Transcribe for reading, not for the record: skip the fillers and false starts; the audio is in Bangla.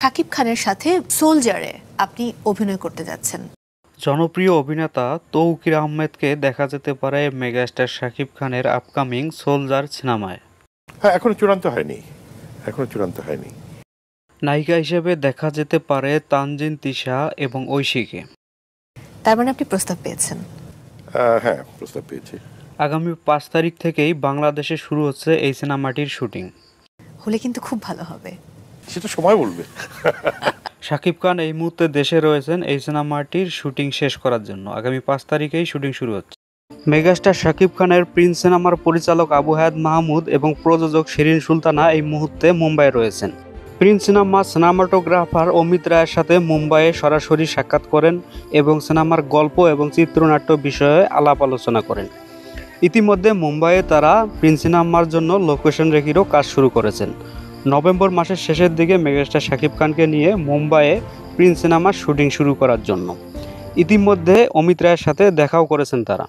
শাকিব খানের সাথে সোলজারে আপনি অভিনয় করতে যাচ্ছেন। জনপ্রিয় অভিনেতা তৌকির আহমেদকে দেখা যেতে পারে মেগাস্টার শাকিব খানের আপকামিং সোলজার সিনেমায়। হ্যাঁ, এখনো চূড়ান্ত হয়নি। নায়িকা হিসেবে দেখা যেতে পারে তানজিন তিশা এবং ঐশীকে। তার মানে আপনি প্রস্তাব পেয়েছেন? হ্যাঁ, প্রস্তাব পেয়েছি। আগামী 5 তারিখ থেকেই বাংলাদেশে শুরু হচ্ছে এই সিনেমাটির শুটিং। হলে কিন্তু খুব ভালো হবে। সেটা সময় বলবে। শাকিব খান এই মুহূর্তে দেশে রয়েছেন এই সিনেমাটির শুটিং শেষ করার জন্য। আগামী 5 তারিখেই শুটিং শুরু হচ্ছে। মেগাস্টার শাকিব খানের প্রিন্স সিনেমার পরিচালক আবু হায়াত মাহমুদ এবং প্রযোজক শিরিন সুলতানা এই মুহূর্তে মুম্বাইয়ে রয়েছেন। প্রিন্স সিনেমাটোগ্রাফার অমিত রায়ের সাথে মুম্বাইয়ে সরাসরি সাক্ষাৎ করেন এবং সিনেমার গল্প এবং চিত্রনাট্য বিষয়ে আলাপ আলোচনা করেন। ইতিমধ্যে মুম্বাইয়ে তারা প্রিন্স সিনেমার জন্য লোকেশন রেকিরও কাজ শুরু করেছেন। নভেম্বর মাসের শেষের দিকে মেগাস্টার শাকিব খানকে নিয়ে মুম্বাইয়ে প্রিন্স সিনেমার শুটিং শুরু করার জন্য ইতিমধ্যে অমিত রায়ের সাথে দেখাও করেছেন তারা।